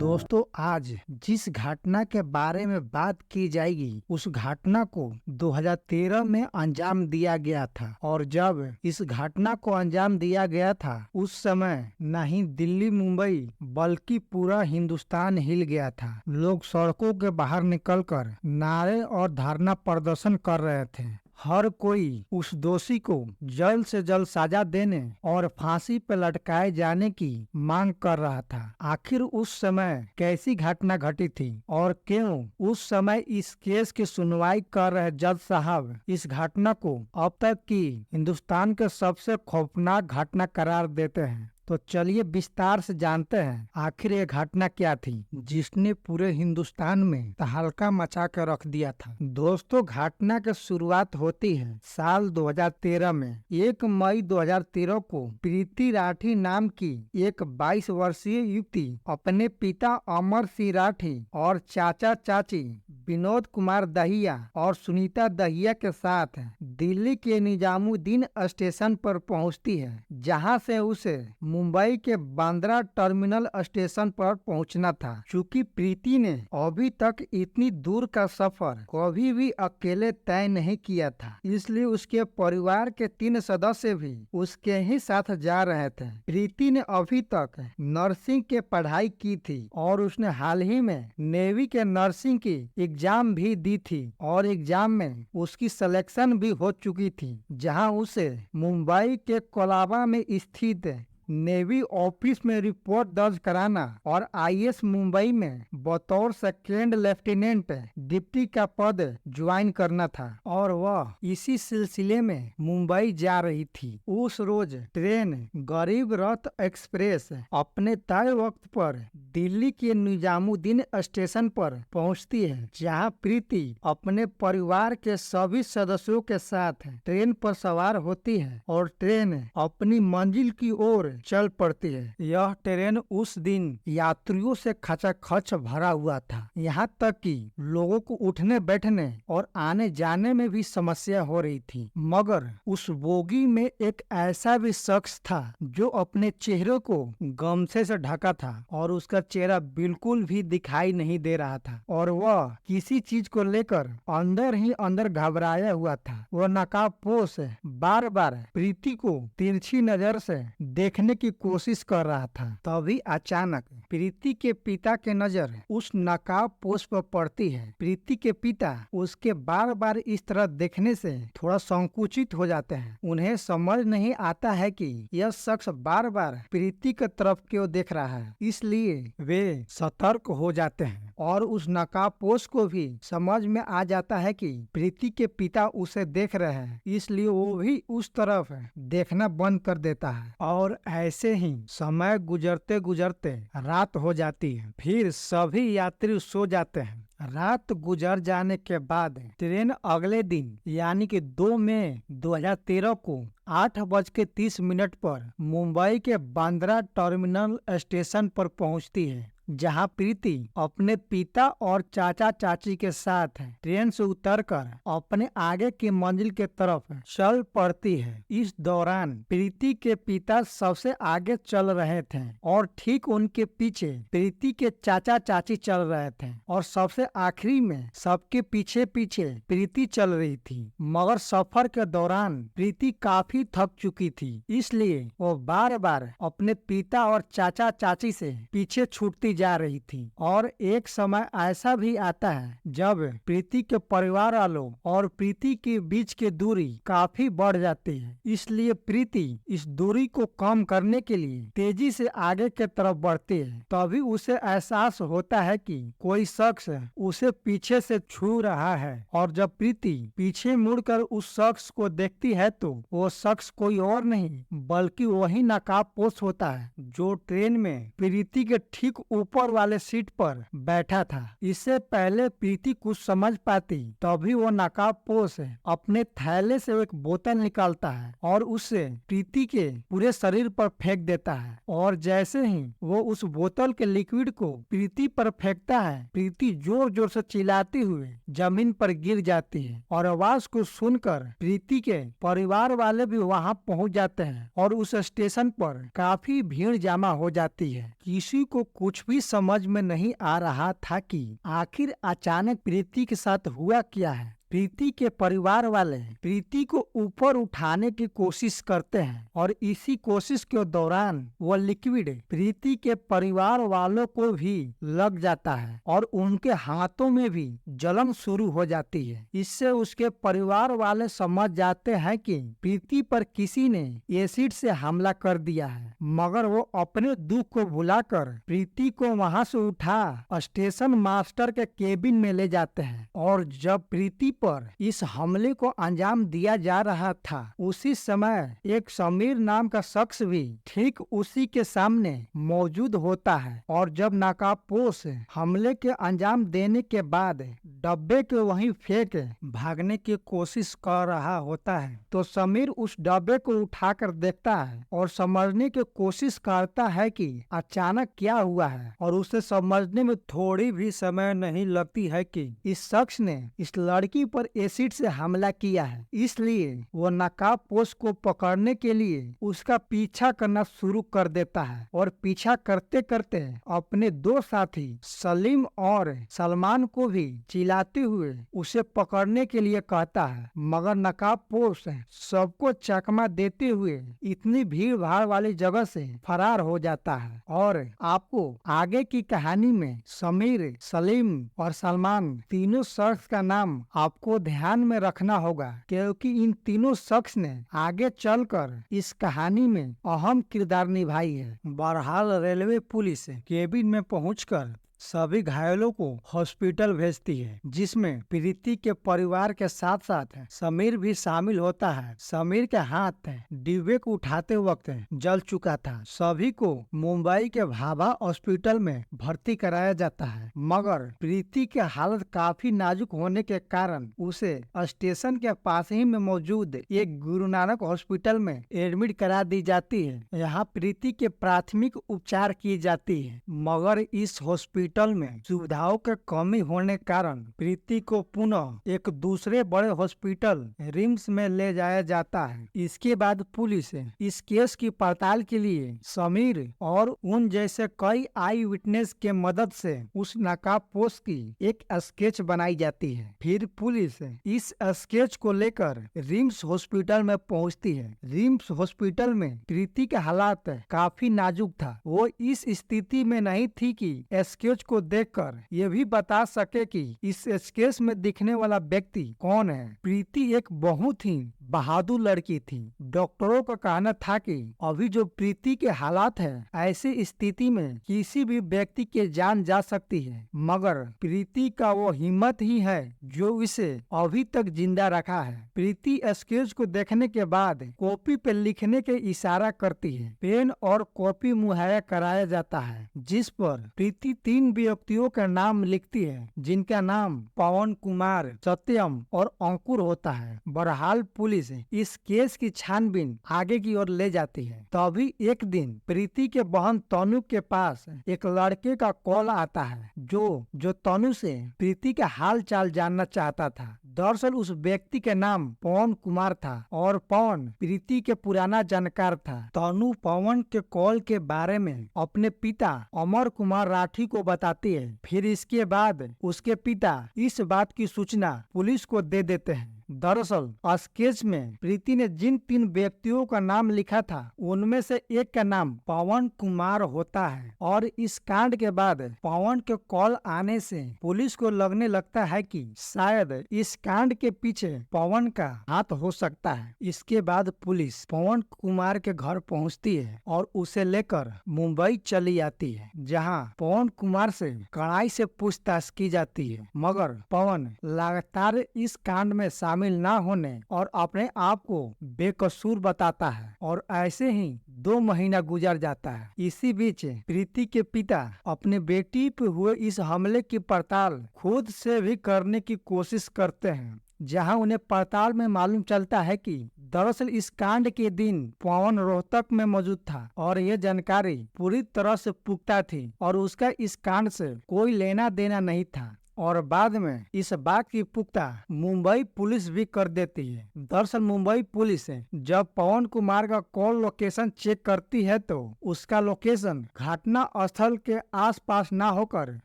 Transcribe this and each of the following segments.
दोस्तों, आज जिस घटना के बारे में बात की जाएगी उस घटना को 2013 में अंजाम दिया गया था। और जब इस घटना को अंजाम दिया गया था उस समय न ही दिल्ली मुंबई बल्कि पूरा हिंदुस्तान हिल गया था। लोग सड़कों के बाहर निकलकर नारे और धरना प्रदर्शन कर रहे थे। हर कोई उस दोषी को जल्द से जल्द सजा देने और फांसी पर लटकाए जाने की मांग कर रहा था। आखिर उस समय कैसी घटना घटी थी और क्यों उस समय इस केस की सुनवाई कर रहे जज साहब इस घटना को अब तक की हिंदुस्तान के सबसे खौफनाक घटना करार देते हैं। तो चलिए विस्तार से जानते हैं आखिर ये घटना क्या थी जिसने पूरे हिंदुस्तान में तहलका मचा कर रख दिया था। दोस्तों, घटना की शुरुआत होती है साल 2013 में। 1 मई 2013 को प्रीति राठी नाम की एक 22 वर्षीय युवती अपने पिता अमर सिंह राठी और चाचा चाची विनोद कुमार दहिया और सुनीता दहिया के साथ दिल्ली के निजामुद्दीन स्टेशन पर पहुंचती है, जहां से उसे मुंबई के बांद्रा टर्मिनल स्टेशन पर पहुंचना था। चूंकि प्रीति ने अभी तक इतनी दूर का सफर कभी भी अकेले तय नहीं किया था, इसलिए उसके परिवार के 3 सदस्य भी उसके ही साथ जा रहे थे। प्रीति ने अभी तक नर्सिंग के पढ़ाई की थी और उसने हाल ही में नेवी के नर्सिंग की एग्जाम भी दी थी और एग्जाम में उसकी सिलेक्शन भी हो चुकी थी, जहां उसे मुंबई के कोलाबा में स्थित नेवी ऑफिस में रिपोर्ट दर्ज कराना और आईएएस मुंबई में बतौर सेकेंड लेफ्टिनेंट डिप्टी का पद ज्वाइन करना था। और वह इसी सिलसिले में मुंबई जा रही थी। उस रोज ट्रेन गरीब रथ एक्सप्रेस अपने तय वक्त पर दिल्ली के निजामुद्दीन स्टेशन पर पहुंचती है, जहां प्रीति अपने परिवार के सभी सदस्यों के साथ ट्रेन पर सवार होती है और ट्रेन अपनी मंजिल की ओर चल पड़ती है। यह ट्रेन उस दिन यात्रियों से खचाखच भरा हुआ था, यहाँ तक कि लोगों को उठने बैठने और आने जाने में भी समस्या हो रही थी। मगर उस बोगी में एक ऐसा भी शख्स था जो अपने चेहरे को गमछे से ढका था और उसका चेहरा बिल्कुल भी दिखाई नहीं दे रहा था और वह किसी चीज को लेकर अंदर ही अंदर घबराया हुआ था। वह नकाबपोश बार बार प्रीति को तिरछी नजर से देखने की कोशिश कर रहा था। तभी अचानक प्रीति के पिता के नजर उस नकाबपोश पर पड़ती है। प्रीति के पिता उसके बार बार इस तरह देखने से थोड़ा संकुचित हो जाते हैं। उन्हें समझ नहीं आता है कि यह शख्स बार बार प्रीति की तरफ क्यों देख रहा है, इसलिए वे सतर्क हो जाते हैं और उस नकाबपोश को भी समझ में आ जाता है कि प्रीति के पिता उसे देख रहे हैं, इसलिए वो भी उस तरफ देखना बंद कर देता है। और ऐसे ही समय गुजरते गुजरते रात हो जाती है। फिर सभी यात्री सो जाते हैं। रात गुजर जाने के बाद ट्रेन अगले दिन यानी कि 2 मई 2013 को 8:30 पर मुंबई के बांद्रा टर्मिनल स्टेशन पर पहुंचती है, जहां प्रीति अपने पिता और चाचा चाची के साथ ट्रेन से उतरकर अपने आगे की मंजिल के तरफ चल पड़ती है। इस दौरान प्रीति के पिता सबसे आगे चल रहे थे और ठीक उनके पीछे प्रीति के चाचा चाची चल रहे थे और सबसे आखिरी में सबके पीछे पीछे प्रीति चल रही थी। मगर सफर के दौरान प्रीति काफी थक चुकी थी, इसलिए वो बार बार अपने पिता और चाचा चाची से पीछे छूटती जा रही थी। और एक समय ऐसा भी आता है जब प्रीति के परिवार वालों और प्रीति के बीच की दूरी काफी बढ़ जाती है, इसलिए प्रीति इस दूरी को कम करने के लिए तेजी से आगे की तरफ बढ़ती है। तभी उसे एहसास होता है कि कोई शख्स उसे पीछे से छू रहा है और जब प्रीति पीछे मुड़कर उस शख्स को देखती है तो वो शख्स कोई और नहीं बल्कि वही नकाबपोश होता है जो ट्रेन में प्रीति के ठीक ऊपर वाले सीट पर बैठा था। इससे पहले प्रीति कुछ समझ पाती तभी वो नकाबपोश अपने थैले से एक बोतल निकालता है और उससे प्रीति के पूरे शरीर पर फेंक देता है। और जैसे ही वो उस बोतल के लिक्विड को प्रीति पर फेंकता है, प्रीति जोर जोर से चिल्लाती हुए जमीन पर गिर जाती है और आवाज को सुनकर प्रीति के परिवार वाले भी वहां पहुंच जाते हैं और उस स्टेशन पर काफी भीड़ जमा हो जाती है। किसी को कुछ भी भी समझ में नहीं आ रहा था कि आखिर अचानक प्रीति के साथ हुआ क्या है। प्रीति के परिवार वाले प्रीति को ऊपर उठाने की कोशिश करते हैं और इसी कोशिश के दौरान वह लिक्विड प्रीति के परिवार वालों को भी लग जाता है और उनके हाथों में भी जलन शुरू हो जाती है। इससे उसके परिवार वाले समझ जाते हैं कि प्रीति पर किसी ने एसिड से हमला कर दिया है, मगर वो अपने दुख को भुलाकर प्रीति को वहां से उठा स्टेशन मास्टर के केबिन में ले जाते हैं। और जब प्रीति पर इस हमले को अंजाम दिया जा रहा था, उसी समय एक समीर नाम का शख्स भी ठीक उसी के सामने मौजूद होता है और जब नकाबपोश हमले के अंजाम देने के बाद डब्बे के वहीं फेंक भागने की कोशिश कर रहा होता है, तो समीर उस डब्बे को उठाकर देखता है और समझने की कोशिश करता है कि अचानक क्या हुआ है। और उसे समझने में थोड़ी भी समय नहीं लगती है कि इस शख्स ने इस लड़की पर एसिड से हमला किया है। इसलिए वो नकाबपोश को पकड़ने के लिए उसका पीछा करना शुरू कर देता है और पीछा करते करते अपने दो साथी सलीम और सलमान को भी चिल्लाते हुए उसे पकड़ने के लिए कहता है, मगर नकाबपोश सबको चकमा देते हुए इतनी भीड़ भाड़ वाली जगह से फरार हो जाता है। और आपको आगे की कहानी में समीर, सलीम और सलमान तीनों शख्स का नाम आपको ध्यान में रखना होगा, क्योंकि इन तीनों शख्स ने आगे चलकर इस कहानी में अहम किरदार निभाई है। बहरहाल रेलवे पुलिस केबिन में पहुंचकर सभी घायलों को हॉस्पिटल भेजती है, जिसमें प्रीति के परिवार के साथ साथ समीर भी शामिल होता है। समीर के हाथ डिब्बे को उठाते वक्त जल चुका था। सभी को मुंबई के भाभा हॉस्पिटल में भर्ती कराया जाता है, मगर प्रीति की हालत काफी नाजुक होने के कारण उसे स्टेशन के पास ही में मौजूद एक गुरु नानक हॉस्पिटल में एडमिट करा दी जाती है। यहाँ प्रीति के प्राथमिक उपचार की जाती है, मगर इस हॉस्पिटल में सुविधाओं के कमी होने कारण प्रीति को पुनः एक दूसरे बड़े हॉस्पिटल रिम्स में ले जाया जाता है। इसके बाद पुलिस इस केस की पड़ताल के लिए समीर और उन जैसे कई आई विटनेस के मदद से उस नकाबपोश की एक स्केच बनाई जाती है। फिर पुलिस इस स्केच को लेकर रिम्स हॉस्पिटल में पहुंचती है। रिम्स हॉस्पिटल में प्रीति के हालात काफी नाजुक था। वो इस स्थिति में नहीं थी कि स्केच को देखकर ये भी बता सके कि इस स्केच में दिखने वाला व्यक्ति कौन है। प्रीति एक बहुत ही बहादुर लड़की थी। डॉक्टरों का कहना था कि अभी जो प्रीति के हालात है, ऐसी स्थिति में किसी भी व्यक्ति की जान जा सकती है, मगर प्रीति का वो हिम्मत ही है जो इसे अभी तक जिंदा रखा है। प्रीति स्केच को देखने के बाद कॉपी पे लिखने के इशारा करती है। पेन और कॉपी मुहैया कराया जाता है, जिस पर प्रीति तीन व्यक्तियों का नाम लिखती है, जिनका नाम पवन कुमार, सत्यम और अंकुर होता है। बहरहाल पुलिस इस केस की छानबीन आगे की ओर ले जाती है। तभी एक दिन प्रीति के बहन तनु के पास एक लड़के का कॉल आता है जो तनु से प्रीति का हाल चाल जानना चाहता था। दरअसल उस व्यक्ति का नाम पवन कुमार था और पवन प्रीति के पुराना जानकार था। तनु पवन के कॉल के बारे में अपने पिता अमर कुमार राठी को बताती है। फिर इसके बाद उसके पिता इस बात की सूचना पुलिस को दे देते हैं। दरअसल स्केच में प्रीति ने जिन तीन व्यक्तियों का नाम लिखा था, उनमें से एक का नाम पवन कुमार होता है। और इस कांड के बाद पवन के कॉल आने से पुलिस को लगने लगता है कि शायद इस कांड के पीछे पवन का हाथ हो सकता है। इसके बाद पुलिस पवन कुमार के घर पहुंचती है और उसे लेकर मुंबई चली आती है, जहां पवन कुमार से कड़ाई से पूछताछ की जाती है, मगर पवन लगातार इस कांड में शामिल ना होने और अपने आप को बेकसूर बताता है। और ऐसे ही 2 महीना गुजर जाता है। इसी बीच प्रीति के पिता अपने बेटी पे हुए इस हमले की पड़ताल खुद से भी करने की कोशिश करते हैं, जहां उन्हें पड़ताल में मालूम चलता है कि दरअसल इस कांड के दिन पवन रोहतक में मौजूद था और यह जानकारी पूरी तरह से पुख्ता थी और उसका इस कांड से कोई लेना देना नहीं था। और बाद में इस बात की पुख्ता मुंबई पुलिस भी कर देती है। दरअसल मुंबई पुलिस जब पवन कुमार का कॉल लोकेशन चेक करती है तो उसका लोकेशन घटना स्थल के आसपास ना होकर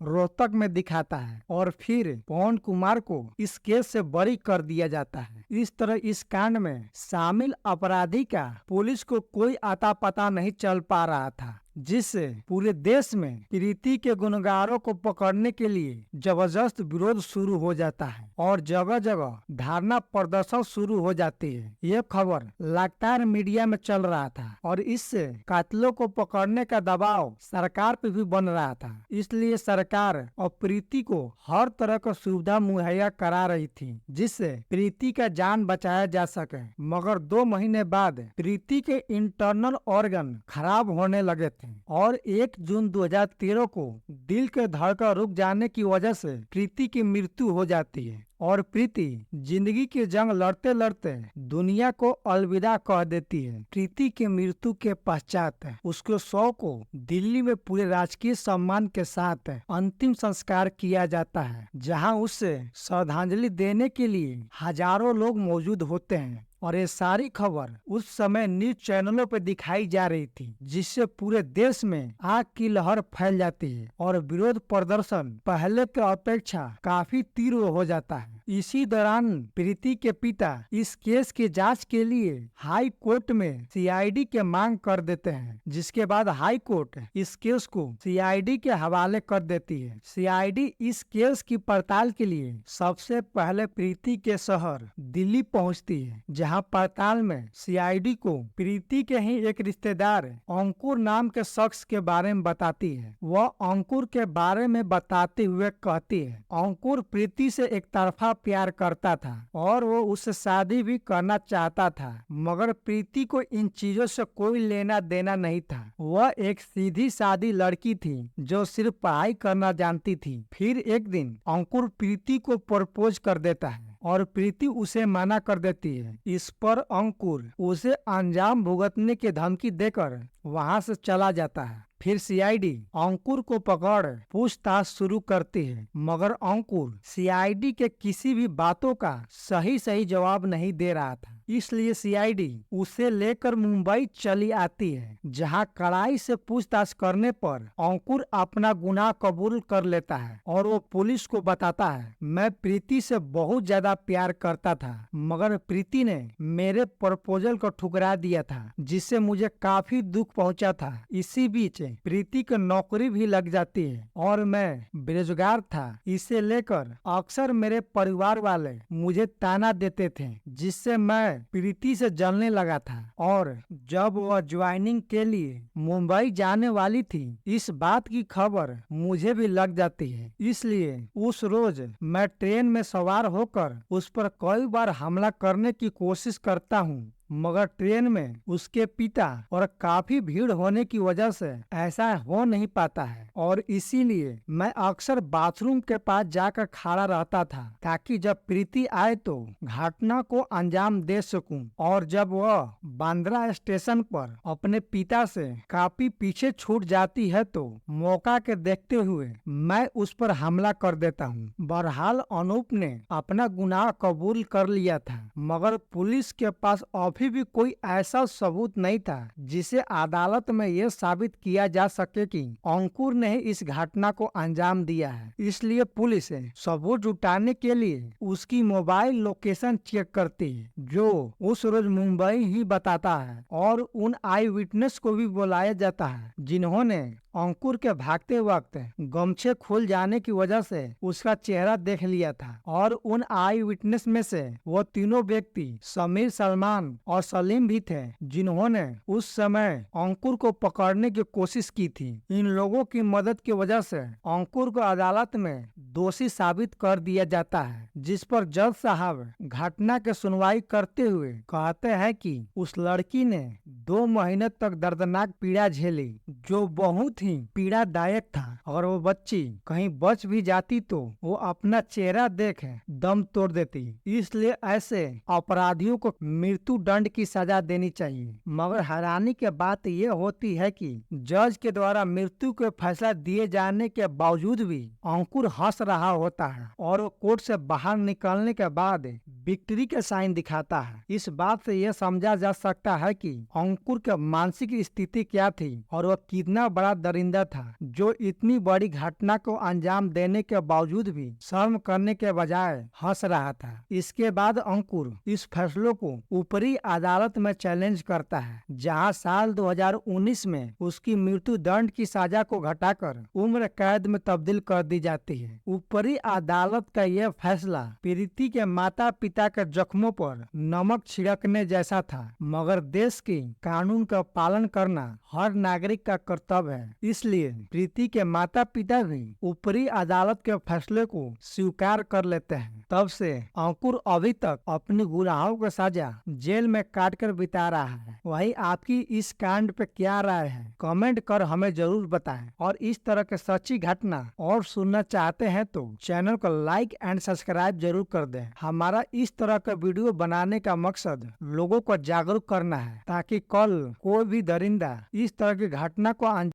रोहतक में दिखाता है और फिर पवन कुमार को इस केस से बरी कर दिया जाता है। इस तरह इस कांड में शामिल अपराधी का पुलिस को कोई आता पता नहीं चल पा रहा था, जिससे पूरे देश में प्रीति के गुनहगारों को पकड़ने के लिए जबरदस्त विरोध शुरू हो जाता है और जगह जगह धरना प्रदर्शन शुरू हो जाती है। ये खबर लगातार मीडिया में चल रहा था और इससे कातिलों को पकड़ने का दबाव सरकार पे भी बन रहा था। इसलिए सरकार और प्रीति को हर तरह का सुविधा मुहैया करा रही थी जिससे प्रीति का जान बचाया जा सके। मगर 2 महीने बाद प्रीति के इंटरनल ऑर्गन खराब होने लगे थे और 1 जून 2013 को दिल के धड़कन रुक जाने की वजह से प्रीति की मृत्यु हो जाती है और प्रीति जिंदगी की जंग लड़ते लड़ते दुनिया को अलविदा कह देती है। प्रीति की मृत्यु के पश्चात उसके शव को दिल्ली में पूरे राजकीय सम्मान के साथ अंतिम संस्कार किया जाता है, जहां उससे श्रद्धांजलि देने के लिए हजारों लोग मौजूद होते हैं। और ये सारी खबर उस समय न्यूज चैनलों पर दिखाई जा रही थी, जिससे पूरे देश में आग की लहर फैल जाती है और विरोध प्रदर्शन पहले के अपेक्षा काफी तीव्र हो जाता है। इसी दौरान प्रीति के पिता इस केस की जांच के लिए हाई कोर्ट में सीआईडी के मांग कर देते हैं, जिसके बाद हाई कोर्ट इस केस को सीआईडी के हवाले कर देती है। सीआईडी इस केस की पड़ताल के लिए सबसे पहले प्रीति के शहर दिल्ली पहुंचती है, जहां पड़ताल में सीआईडी को प्रीति के ही एक रिश्तेदार अंकुर नाम के शख्स के बारे में बताती है। वह अंकुर के बारे में बताते हुए कहती है, अंकुर प्रीति से एक तरफा प्यार करता था और वो उससे शादी भी करना चाहता था, मगर प्रीति को इन चीजों से कोई लेना देना नहीं था। वह एक सीधी सादी लड़की थी जो सिर्फ पढ़ाई करना जानती थी। फिर एक दिन अंकुर प्रीति को प्रपोज कर देता है और प्रीति उसे मना कर देती है। इस पर अंकुर उसे अंजाम भुगतने की धमकी देकर वहां से चला जाता है। फिर सीआईडी अंकुर को पकड़ पूछताछ शुरू करती है, मगर अंकुर सीआईडी के किसी भी बातों का सही जवाब नहीं दे रहा था। इसलिए सीआईडी उसे लेकर मुंबई चली आती है, जहां कड़ाई से पूछताछ करने पर अंकुर अपना गुनाह कबूल कर लेता है और वो पुलिस को बताता है, मैं प्रीति से बहुत ज्यादा प्यार करता था, मगर प्रीति ने मेरे प्रपोजल को ठुकरा दिया था, जिससे मुझे काफी दुख पहुंचा था। इसी बीच प्रीति की नौकरी भी लग जाती है और मैं बेरोजगार था। इसे लेकर अक्सर मेरे परिवार वाले मुझे ताना देते थे, जिससे मैं प्रीति से जलने लगा था। और जब वह ज्वाइनिंग के लिए मुंबई जाने वाली थी, इस बात की खबर मुझे भी लग जाती है। इसलिए उस रोज मैं ट्रेन में सवार होकर उस पर कई बार हमला करने की कोशिश करता हूँ, मगर ट्रेन में उसके पिता और काफी भीड़ होने की वजह से ऐसा हो नहीं पाता है और इसीलिए मैं अक्सर बाथरूम के पास जाकर खड़ा रहता था, ताकि जब प्रीति आए तो घटना को अंजाम दे सकूं। और जब वह बांद्रा स्टेशन पर अपने पिता से काफी पीछे छूट जाती है तो मौका के देखते हुए मैं उस पर हमला कर देता हूँ। बहरहाल अनूप ने अपना गुनाह कबूल कर लिया था, मगर पुलिस के पास अभी भी कोई ऐसा सबूत नहीं था जिसे अदालत में यह साबित किया जा सके कि अंकुर ने इस घटना को अंजाम दिया है। इसलिए पुलिस सबूत जुटाने के लिए उसकी मोबाइल लोकेशन चेक करती है, जो उस रोज मुंबई ही बताता है, और उन आई विटनेस को भी बुलाया जाता है जिन्होंने अंकुर के भागते वक्त गमछे खुल जाने की वजह से उसका चेहरा देख लिया था। और उन आई विटनेस में से वो तीनों व्यक्ति समीर, सलमान और सलीम भी थे, जिन्होंने उस समय अंकुर को पकड़ने की कोशिश की थी। इन लोगों की मदद की वजह से अंकुर को अदालत में दोषी साबित कर दिया जाता है, जिस पर जज साहब घटना की सुनवाई करते हुए कहते हैं कि उस लड़की ने 2 महीने तक दर्दनाक पीड़ा झेली, जो बहुत ही पीड़ादायक था। और वो बच्ची कहीं बच भी जाती तो वो अपना चेहरा देख दम तोड़ देती। इसलिए ऐसे अपराधियों को मृत्यु दंड की सजा देनी चाहिए। मगर हैरानी की बात ये होती है कि जज के द्वारा मृत्यु के फैसला दिए जाने के बावजूद भी अंकुर हंस रहा होता है और वो कोर्ट से बाहर निकलने के बाद विक्ट्री के साइन दिखाता है। इस बात से यह समझा जा सकता है कि अंकुर की मानसिक स्थिति क्या थी और वह कितना बड़ा दरिंदा था जो इतनी बड़ी घटना को अंजाम देने के बावजूद भी शर्म करने के बजाय हंस रहा था। इसके बाद अंकुर इस फैसलों को ऊपरी अदालत में चैलेंज करता है, जहां साल 2019 में उसकी मृत्यु दंड की सजा को घटाकर उम्र कैद में तब्दील कर दी जाती है। ऊपरी अदालत का यह फैसला प्रीति के माता पिता के जख्मों पर नमक छिड़कने जैसा था, मगर देश के कानून का पालन करना हर नागरिक का कर्तव्य है। इसलिए प्रीति के माता पिता भी ऊपरी अदालत के फैसले को स्वीकार कर लेते हैं। तब से अंकुर अभी तक अपनी गुनाहों की सजा जेल में काट कर बिता रहा है। वही आपकी इस कांड पे क्या राय है, कमेंट कर हमें जरूर बताएं। और इस तरह के सच्ची घटना और सुनना चाहते हैं तो चैनल को लाइक एंड सब्सक्राइब जरूर कर दें। हमारा इस तरह का वीडियो बनाने का मकसद लोगों को जागरूक करना है, ताकि कल कोई भी दरिंदा इस तरह की घटना को